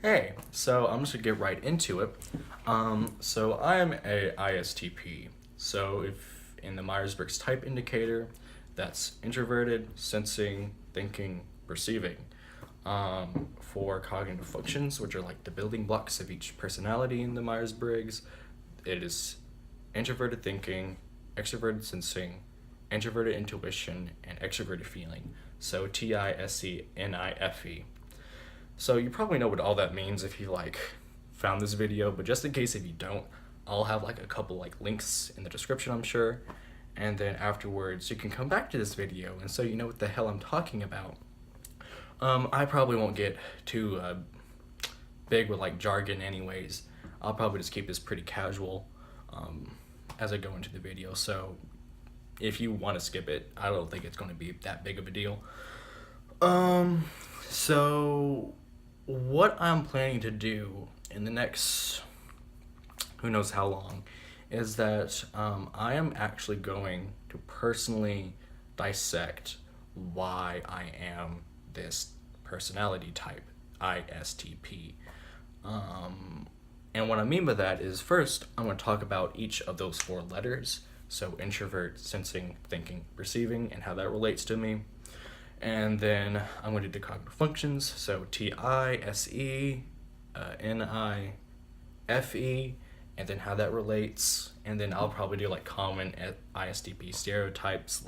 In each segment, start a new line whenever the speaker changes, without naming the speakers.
Hey, so I'm just gonna get right into it. So I'm a ISTP. So if in the Myers-Briggs type indicator, that's introverted, sensing, thinking, perceiving. For cognitive functions, which are like the building blocks of each personality in the Myers-Briggs, it is introverted thinking, extroverted sensing, introverted intuition, and extroverted feeling. So TISENIFE. So you probably know what all that means if you found this video, but just in case if you don't, I'll have a couple links in the description, I'm sure. And then afterwards you can come back to this video and so you know what the hell I'm talking about. I probably won't get too big with jargon anyways. I'll probably just keep this pretty casual as I go into the video. So if you want to skip it, I don't think it's going to be that big of a deal. So what I'm planning to do in the next who knows how long is that I am actually going to personally dissect why I am this personality type, ISTP. And what I mean by that is first, I'm going to talk about each of those four letters. So introvert, sensing, thinking, perceiving, and how that relates to me. And then I'm going to do the cognitive functions. So TISE, NIFE, and then how that relates. And then I'll probably do common ISTP stereotypes,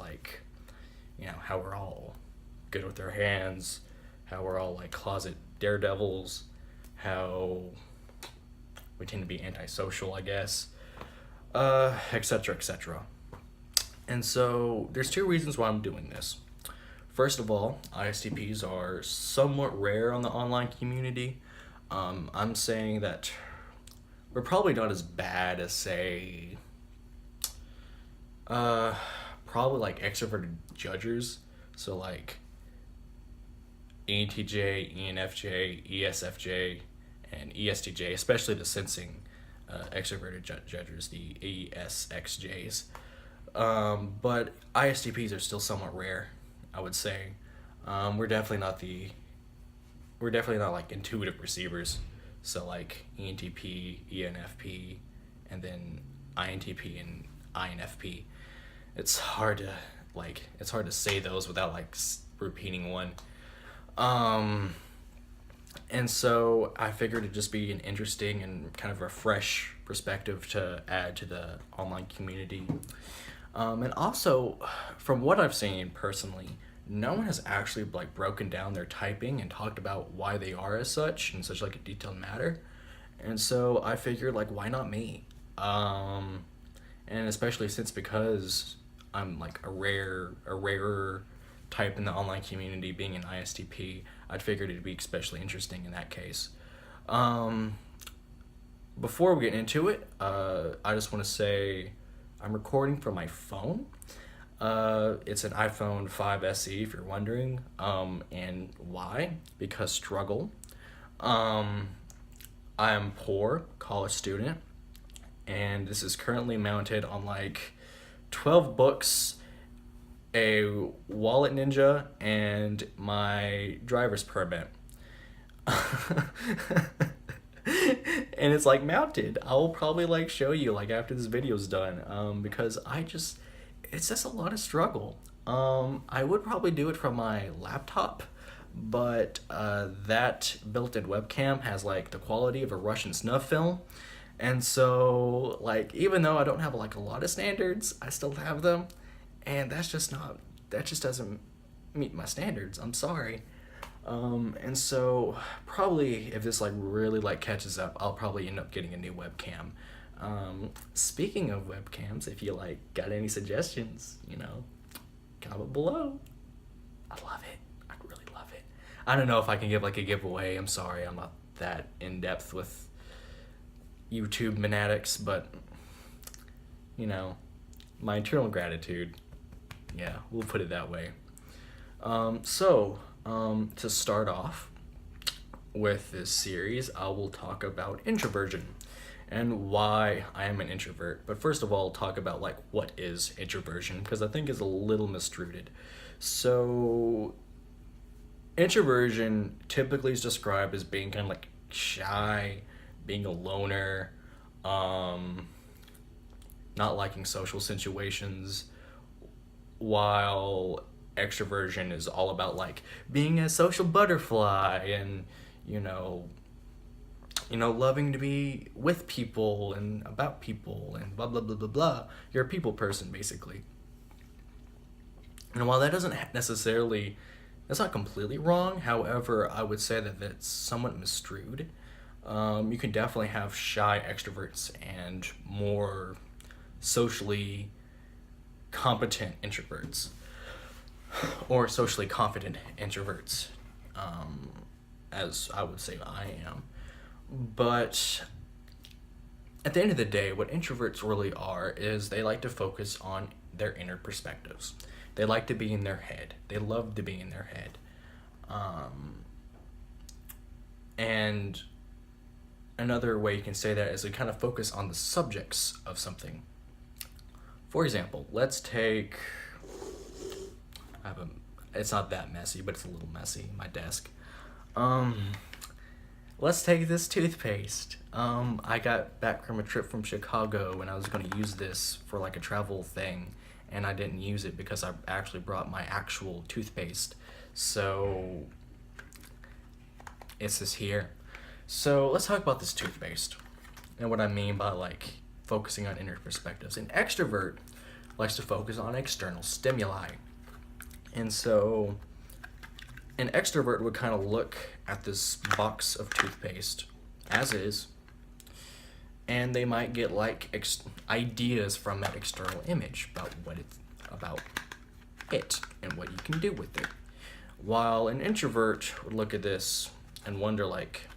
how we're all good with our hands, how we're all closet daredevils, how we tend to be antisocial, I guess, etc., etc. And so there's two reasons why I'm doing this. First of all, ISTPs are somewhat rare on the online community. I'm saying that we're probably not as bad as, say, probably extroverted judgers. So ENTJ, ENFJ, ESFJ, and ESTJ, especially the sensing extroverted judgers, the ESXJs. But ISTPs are still somewhat rare, I would say. We're definitely not intuitive perceivers. So ENTP, ENFP, and then INTP and INFP. It's hard to say those without repeating one. And so I figured it'd just be an interesting and kind of a fresh perspective to add to the online community. And also, from what I've seen personally, no one has actually broken down their typing and talked about why they are as such in such a detailed matter. And so I figured why not me? And especially because I'm a rarer type in the online community, being an ISTP, I'd figured it'd be especially interesting in that case. Before we get into it, I just want to say I'm recording from my phone. It's an iPhone 5 SE, if you're wondering. And why? Because struggle. I am poor, college student, and this is currently mounted on 12 books, a wallet ninja, and my driver's permit. And it's mounted. I'll probably show you after this video's done, because it's just a lot of struggle. I would probably do it from my laptop, but that built-in webcam has the quality of a Russian snuff film. And so even though I don't have a lot of standards, I still have them, and that just doesn't meet my standards. I'm sorry. And so probably if this really catches up, I'll probably end up getting a new webcam. Speaking of webcams, if you got any suggestions, comment below. I'd love it. I'd really love it. I don't know if I can give a giveaway. I'm sorry, I'm not that in depth with YouTube fanatics, but my eternal gratitude. Yeah, we'll put it that way. To start off with this series, I will talk about introversion and why I am an introvert. But first of all, talk about what is introversion, because I think it's a little misrooted. So introversion typically is described as being kind of shy, being a loner, not liking social situations, while extroversion is all about like being a social butterfly and loving to be with people and about people and blah blah blah blah blah. You're a people person basically. And while that doesn't necessarily, that's not completely wrong, however, I would say that that's somewhat misstrued. You can definitely have shy extroverts and more socially competent introverts, or socially confident introverts, as I would say I am. But at the end of the day, what introverts really are is they like to focus on their inner perspectives. They like to be in their head. They love to be in their head. And another way you can say that is to kind of focus on the subjects of something. For example, let's take, it's not that messy, but it's a little messy, my desk. Let's take this toothpaste. I got back from a trip from Chicago and I was going to use this for like a travel thing, and I didn't use it because I actually brought my actual toothpaste. So it's this here. So let's talk about this toothpaste and what I mean by like focusing on inner perspectives. An extrovert likes to focus on external stimuli. And so an extrovert would kind of look at this box of toothpaste as is, and they might get like ideas from that external image about it and what you can do with it. While an introvert would look at this and wonder like,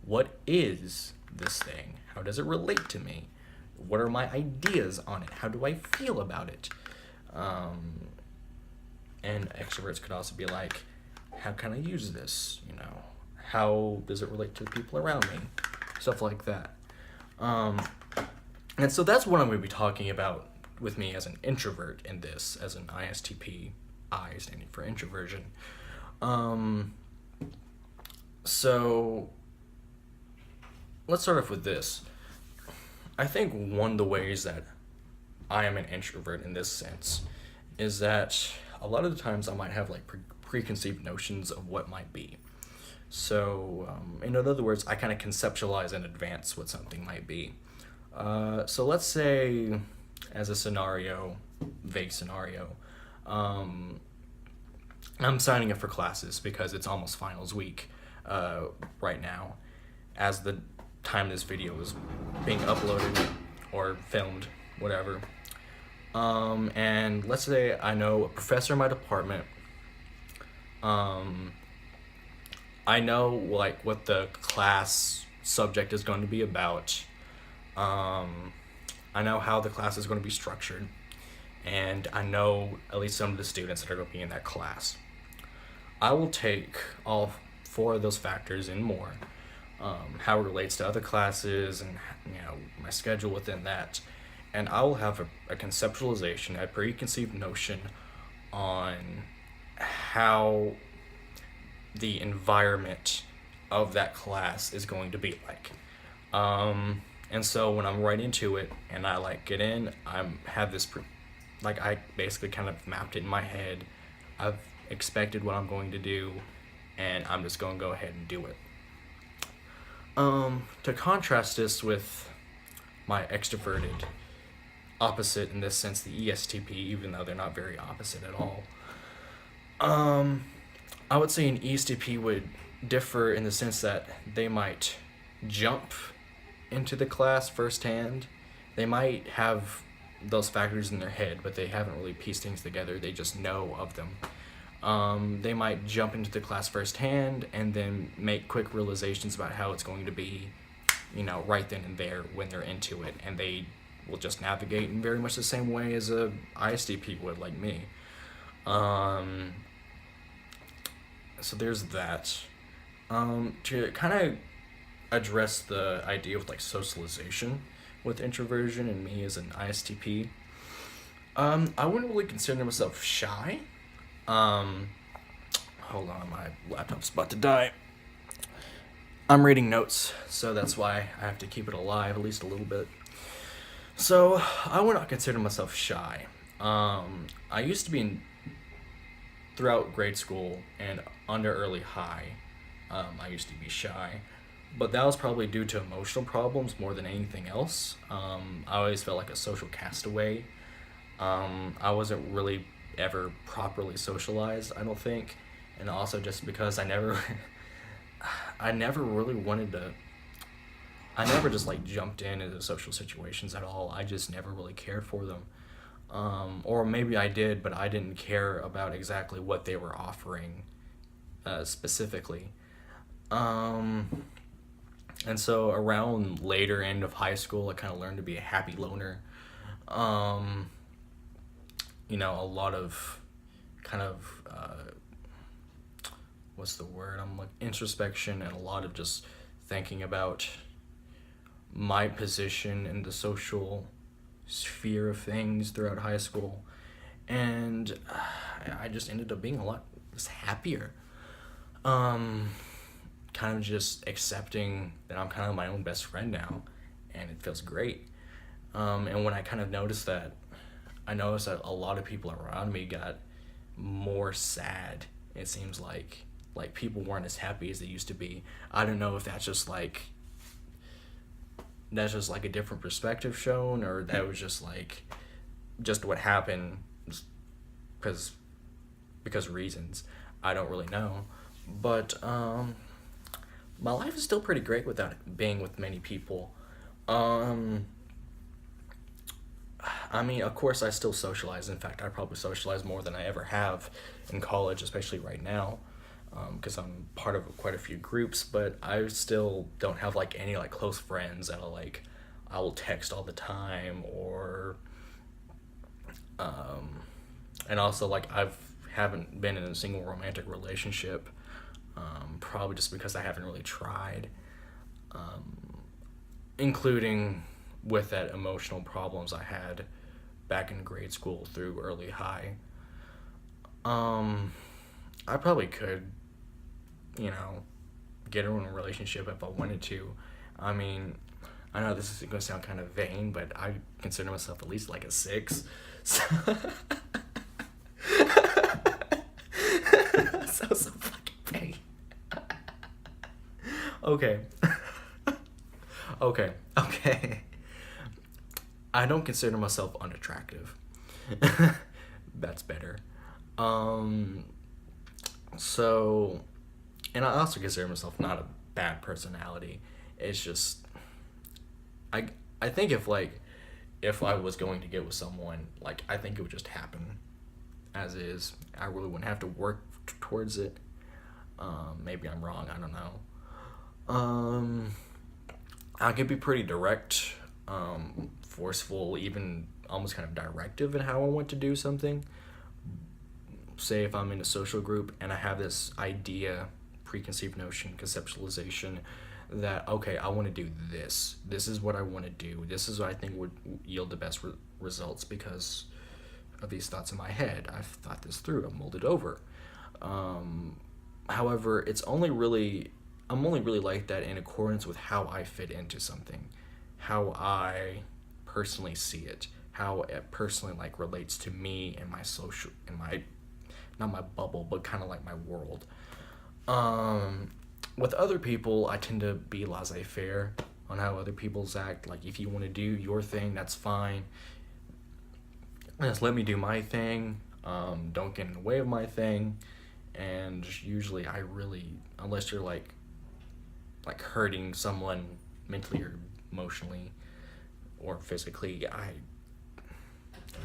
what is this thing? How does it relate to me? What are my ideas on it? How do I feel about it? And extroverts could also be like, how can I use this? How does it relate to the people around me? Stuff like that. And so that's what I'm going to be talking about with me as an introvert in this, as an ISTP, I standing for introversion. So let's start off with this. I think one of the ways that I am an introvert in this sense is that a lot of the times I might have like preconceived notions of what might be. So in other words, I kind of conceptualize in advance what something might be. So let's say, as a scenario, vague scenario, I'm signing up for classes because it's almost finals week right now, as the time this video is being uploaded or filmed, whatever. And let's say I know a professor in my department. I know like what the class subject is going to be about. I know how the class is going to be structured, and I know at least some of the students that are going to be in that class. I will take all 4 of those factors and more, how it relates to other classes and my schedule within that, and I will have a conceptualization, a preconceived notion on how the environment of that class is going to be like. And so when I'm right into it and I like get in, I basically kind of mapped it in my head. I've expected what I'm going to do, and I'm just going to go ahead and do it. To contrast this with my extroverted opposite in this sense, the ESTP, even though they're not very opposite at all. I would say an ESTP would differ in the sense that they might jump into the class firsthand. They might have those factors in their head, but they haven't really pieced things together. They just know of them. They might jump into the class firsthand and then make quick realizations about how it's going to be, right then and there when they're into it, and they will just navigate in very much the same way as a ISTP would, like me. So there's that. To kind of address the idea of like socialization with introversion and me as an ISTP, I wouldn't really consider myself shy. Hold on, my laptop's about to die. I'm reading notes, so that's why I have to keep it alive at least a little bit. So I would not consider myself shy. I used to be throughout grade school and under early high. I used to be shy, but that was probably due to emotional problems more than anything else. I always felt like a social castaway. I wasn't really ever properly socialized, I don't think, and also just because I never really wanted to. I never just like jumped into social situations at all. I just never really cared for them. Or maybe I did, but I didn't care about exactly what they were offering specifically. And so around later end of high school, I kind of learned to be a happy loner. A lot of kind of what's the word? I'm like introspection and a lot of just thinking about my position in the social sphere of things throughout high school, and I just ended up being a lot just happier. Kind of just accepting that I'm kind of my own best friend now, and it feels great. And when I kind of noticed that, I noticed that a lot of people around me got more sad. It seems like people weren't as happy as they used to be. I don't know if that's just like a different perspective shown, or that was just what happened because reasons. I don't really know. But my life is still pretty great without being with many people. I mean, of course, I still socialize. In fact, I probably socialize more than I ever have in college, especially right now, because I'm part of quite a few groups. But I still don't have like any like close friends that I will text all the time, or and also like haven't been in a single romantic relationship, probably just because I haven't really tried, including with that emotional problems I had back in grade school through early high. I probably could, get in a relationship if I wanted to. I mean, I know this is going to sound kind of vain, but I consider myself at least like a 6. So, so fucking vain. Okay. Okay. I don't consider myself unattractive. That's better. So, and I also consider myself not a bad personality. It's just, I think if I was going to get with someone, I think it would just happen as is. I really wouldn't have to work towards it. Maybe I'm wrong, I don't know. I could be pretty direct, forceful, even almost kind of directive in how I want to do something. Say if I'm in a social group and I have this idea, preconceived notion, conceptualization, that, okay, I want to do this. This is what I want to do. This is what I think would yield the best results because of these thoughts in my head. I've thought this through. I've mulled it over. However, I'm only really like that in accordance with how I fit into something, how I personally see it, how it personally relates to me and my social, and my, not my bubble, but kind of like my world. With other people, I tend to be laissez-faire on how other people's act. Like, if you want to do your thing, that's fine. Just let me do my thing. Don't get in the way of my thing. And usually unless you're like hurting someone mentally or emotionally or physically, I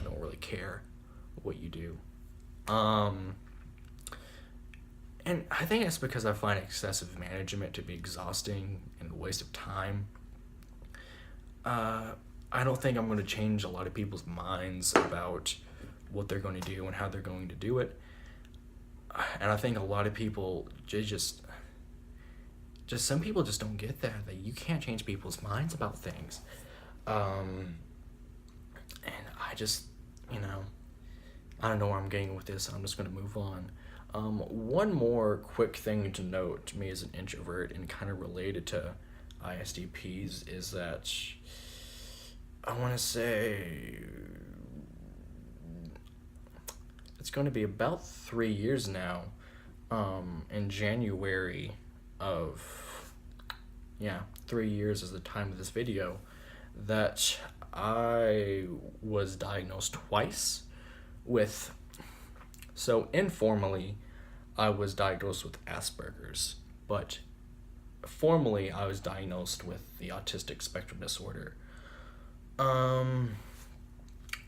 don't really care what you do. And I think it's because I find excessive management to be exhausting and a waste of time. I don't think I'm going to change a lot of people's minds about what they're going to do and how they're going to do it. And I think a lot of people just some people just don't get that you can't change people's minds about things. And I just, I don't know where I'm getting with this. I'm just going to move on. One more quick thing to note, me as an introvert and kind of related to ISTPs, is that I want to say it's going to be about 3 years now, in January of, 3 years is the time of this video, that I was diagnosed twice with, so informally, I was diagnosed with Asperger's, but formally, I was diagnosed with the autistic spectrum disorder.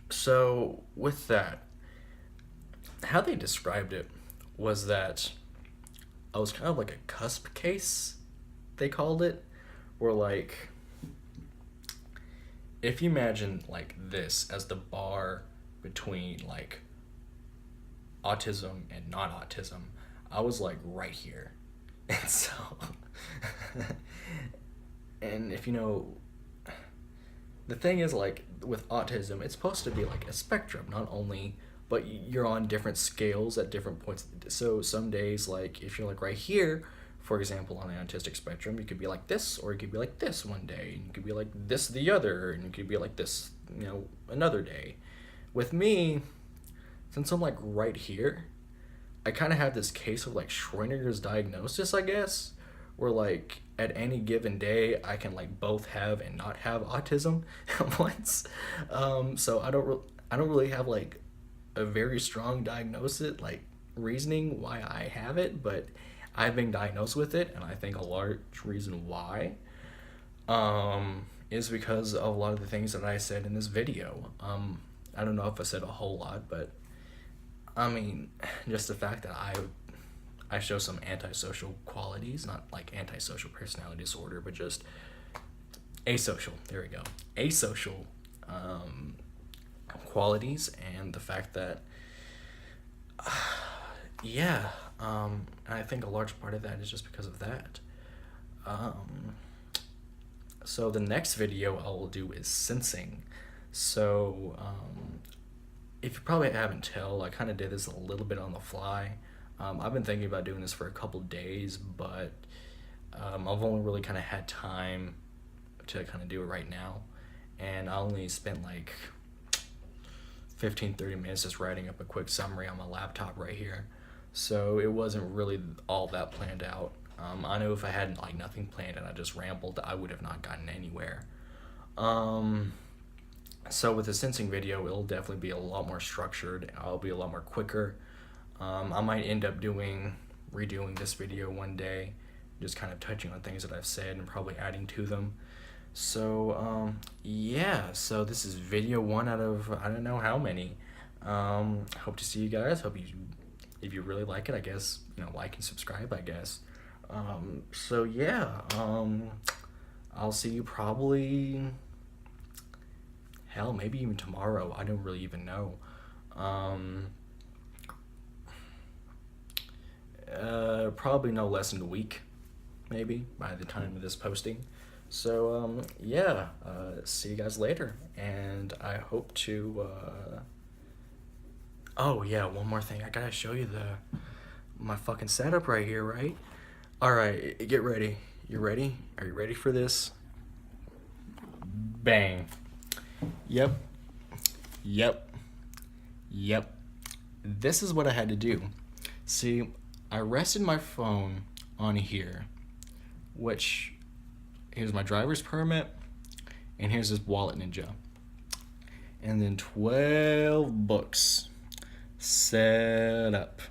So with that, how they described it was that I was kind of like a cusp case, they called it, where like, if you imagine like this as the bar between like autism and non-autism, I was like right here. And so, and if you know, the thing is like with autism, it's supposed to be like a spectrum, not only, but you're on different scales at different points. So some days, like if you're like right here, for example, on the autistic spectrum, you could be like this, or you could be like this one day, and you could be like this the other, and you could be like this, another day. With me, since I'm like right here, I kind of have this case of like Schrodinger's diagnosis, I guess, where like at any given day I can like both have and not have autism at once. So I don't really have like a very strong diagnosis, like reasoning why I have it, but I've been diagnosed with it, and I think a large reason why is because of a lot of the things that I said in this video. I don't know if I said a whole lot, but I mean, just the fact that I show some antisocial qualities, not like antisocial personality disorder, but just asocial, there we go, asocial qualities, and the fact that, and I think a large part of that is just because of that. So the next video I will do is sensing. So, if you probably haven't tell, I kind of did this a little bit on the fly. I've been thinking about doing this for a couple days, but I've only really kind of had time to kind of do it right now. And I only spent like 15-30 minutes just writing up a quick summary on my laptop right here. So it wasn't really all that planned out. I know if I had like nothing planned and I just rambled, I would have not gotten anywhere. So with the sensing video, it'll definitely be a lot more structured. I'll be a lot more quicker. I might end up redoing this video one day, just kind of touching on things that I've said and probably adding to them. So, so this is video 1 out of I don't know how many. Hope to see you guys. If you really like it, I guess, like and subscribe, I guess. I'll see you probably, hell, maybe even tomorrow. I don't really even know. Probably no less than a week, maybe, by the time of this posting. So, see you guys later, and I hope to, one more thing, I gotta show you my fucking setup right here, right? Alright, get ready. You ready? Are you ready for this? Bang. Yep. This is what I had to do. See, I rested my phone on here, which, here's my driver's permit, and here's this Wallet Ninja. And then 12 books set up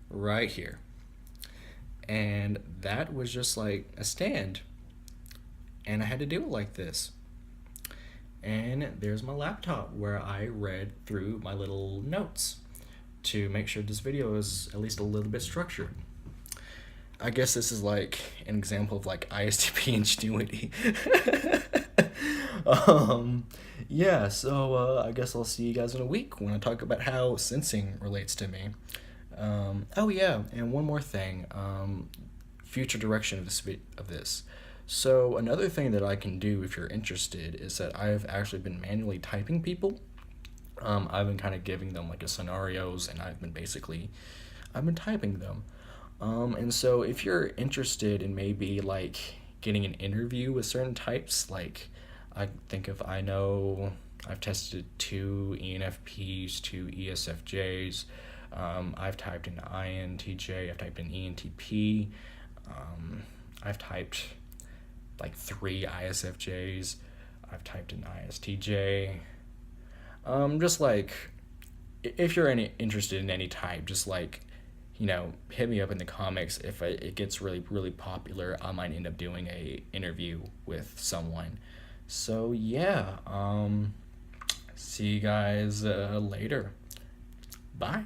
right here. And that was just like a stand. And I had to do it like this. And there's my laptop where I read through my little notes to make sure this video is at least a little bit structured. I guess this is like an example of like ISTP ingenuity. I guess I'll see you guys in a week when I talk about how sensing relates to me. And one more thing, future direction of this. So another thing that I can do if you're interested is that I've actually been manually typing people. I've been kind of giving them like a scenarios, and I've been basically I've been typing them. And so if you're interested in maybe like getting an interview with certain types, like I've tested 2 ENFPs, 2 ESFJs. I've typed in INTJ, I've typed in ENTP. I've typed like 3 ISFJs. I've typed in ISTJ. Just like, if you're interested in any type, just like, hit me up in the comments. If it gets really, really popular, I might end up doing a interview with someone. So yeah, see you guys later. Bye.